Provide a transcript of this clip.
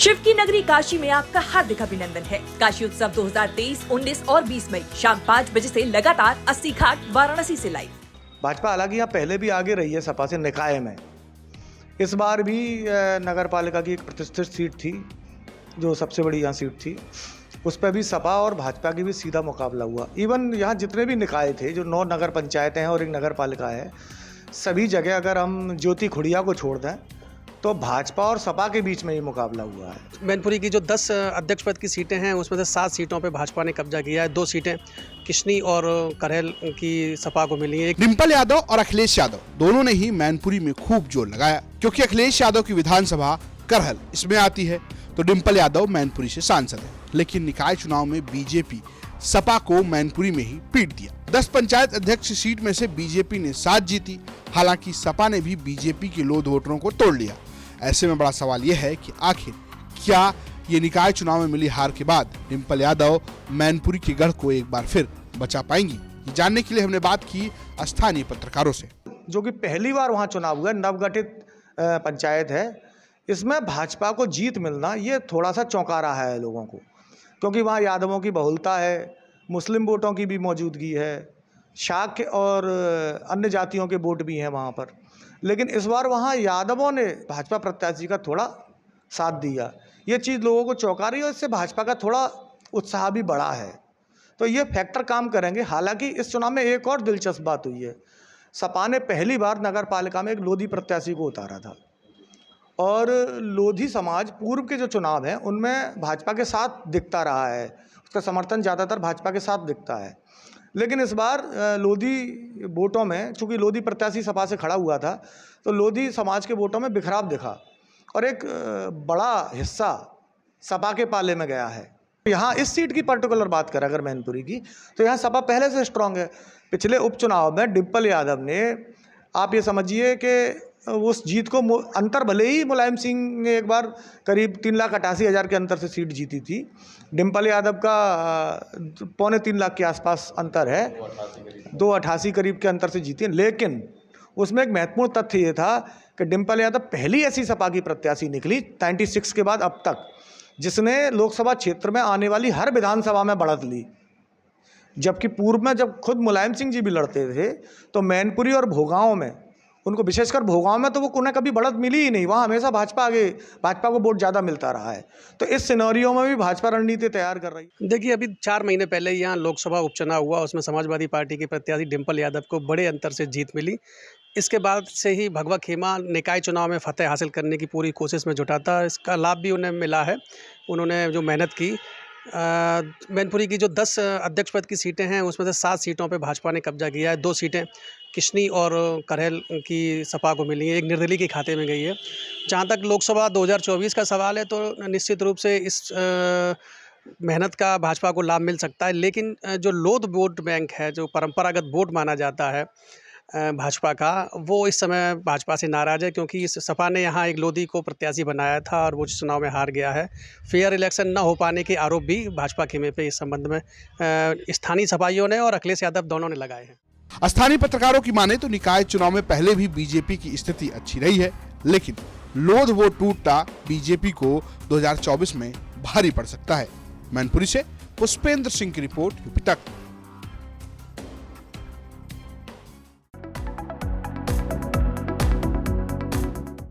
शिव की नगरी काशी में आपका हार्दिक अभिनंदन है। काशी उत्सव 2023, 19 और 20 मई शाम 5 बजे से लगातार 80 घाट वाराणसी से लाइव। भाजपा हालांकि यहाँ पहले भी आगे रही है सपा से निकाय में। इस बार भी नगर पालिका की एक प्रतिष्ठित सीट थी जो सबसे बड़ी यहाँ सीट थी, उस पर भी सपा और भाजपा की भी सीधा मुकाबला हुआ। इवन यहाँ जितने भी निकाय थे, जो 9 नगर पंचायतें हैं और एक नगर पालिका है, सभी जगह अगर हम ज्योति खुड़िया को छोड़ दें तो भाजपा और सपा के बीच में ही मुकाबला हुआ है। मैनपुरी की जो 10 अध्यक्ष पद की सीटें हैं उसमें से 7 सीटों पे भाजपा ने कब्जा किया है। 2 सीटें किशनी और करहेल की सपा को मिली है। डिम्पल यादव और अखिलेश यादव दोनों ने ही मैनपुरी में खूब जोर लगाया, क्योंकि अखिलेश यादव की विधानसभा करहल इसमें आती है तो डिम्पल यादव मैनपुरी से सांसद है। लेकिन निकाय चुनाव में बीजेपी सपा को मैनपुरी में ही पीट दिया। 10 पंचायत अध्यक्ष सीट में से बीजेपी ने 7 जीती। हालांकि सपा ने भी बीजेपी के लोध वोटरों को तोड़ लिया। ऐसे में बड़ा सवाल यह है कि आखिर क्या ये निकाय चुनाव में मिली हार के बाद डिम्पल यादव मैनपुरी के गढ़ को एक बार फिर बचा पाएंगी? ये जानने के लिए हमने बात की स्थानीय पत्रकारों से। जो कि पहली बार वहाँ चुनाव हुआ, नवगठित पंचायत है, इसमें भाजपा को जीत मिलना ये थोड़ा सा चौंका रहा है लोगों को, क्योंकि वहाँ यादवों की बहुलता है, मुस्लिम वोटों की भी मौजूदगी है, शाक्य और अन्य जातियों के वोट भी हैं वहाँ पर। लेकिन इस बार वहाँ यादवों ने भाजपा प्रत्याशी का थोड़ा साथ दिया। ये चीज़ लोगों को चौंका रही है और इससे भाजपा का थोड़ा उत्साह भी बढ़ा है, तो ये फैक्टर काम करेंगे। हालांकि इस चुनाव में एक और दिलचस्प बात हुई है, सपा ने पहली बार नगर पालिका में एक लोधी प्रत्याशी को उतारा था और लोधी समाज पूर्व के जो चुनाव हैं उनमें भाजपा के साथ दिखता रहा है, उसका समर्थन ज़्यादातर भाजपा के साथ दिखता है। लेकिन इस बार लोधी वोटों में, चूँकि लोधी प्रत्याशी सपा से खड़ा हुआ था, तो लोधी समाज के वोटों में बिखराव दिखा और एक बड़ा हिस्सा सपा के पाले में गया है। यहाँ इस सीट की पर्टिकुलर बात करें अगर मैनपुरी की, तो यहाँ सपा पहले से स्ट्रांग है। पिछले उपचुनाव में डिम्पल यादव ने, आप ये समझिए कि उस जीत को अंतर, भले ही मुलायम सिंह ने एक बार करीब 3,88,000 के अंतर से सीट जीती थी, डिम्पल यादव का 2.25 लाख के आसपास अंतर है, 288 करीब के अंतर से जीती है। लेकिन उसमें एक महत्वपूर्ण तथ्य ये था कि डिम्पल यादव पहली ऐसी सपा की प्रत्याशी निकली 96 के बाद अब तक जिसने लोकसभा क्षेत्र में आने वाली हर विधानसभा में बढ़त ली। जबकि पूर्व में जब खुद मुलायम सिंह जी भी लड़ते थे तो मैनपुरी और भोगांव में, उनको विशेषकर भोगांव में तो वो उन्हें कभी बढ़त मिली ही नहीं, वहाँ हमेशा भाजपा को वोट ज़्यादा मिलता रहा है। तो इस सिनेरियो में भी भाजपा रणनीति तैयार कर रही है। देखिए, अभी 4 महीने पहले यहाँ लोकसभा उपचुनाव हुआ, उसमें समाजवादी पार्टी के प्रत्याशी डिम्पल यादव को बड़े अंतर से जीत मिली। इसके बाद से ही भगवा खेमा निकाय चुनाव में फतेह हासिल करने की पूरी कोशिश में जुटा था। इसका लाभ भी उन्हें मिला है, उन्होंने जो मेहनत की। मैनपुरी की जो 10 अध्यक्ष पद की सीटें हैं उसमें से 7 सीटों पे भाजपा ने कब्जा किया है। 2 सीटें किशनी और करहेल की सपा को मिली है, एक निर्दलीय के खाते में गई है। जहाँ तक लोकसभा 2024 का सवाल है तो निश्चित रूप से इस मेहनत का भाजपा को लाभ मिल सकता है। लेकिन जो लोध वोट बैंक है, जो परंपरागत वोट माना जाता है भाजपा का, वो इस समय भाजपा से नाराज़ है, क्योंकि इस सपा ने यहाँ एक लोधी को प्रत्याशी बनाया था और वो चुनाव में हार गया है। फेयर इलेक्शन न हो पाने के आरोप भी भाजपा खेमे पे इस संबंध में स्थानीय सपाइयों ने और अखिलेश यादव दोनों ने लगाए हैं। स्थानीय पत्रकारों की माने तो निकाय चुनाव में पहले भी बीजेपी की स्थिति अच्छी रही है, लेकिन लोध वोट टूटता बीजेपी को 2024 में भारी पड़ सकता है। मैनपुरी से पुष्पेंद्र सिंह की रिपोर्ट, यूपी तक।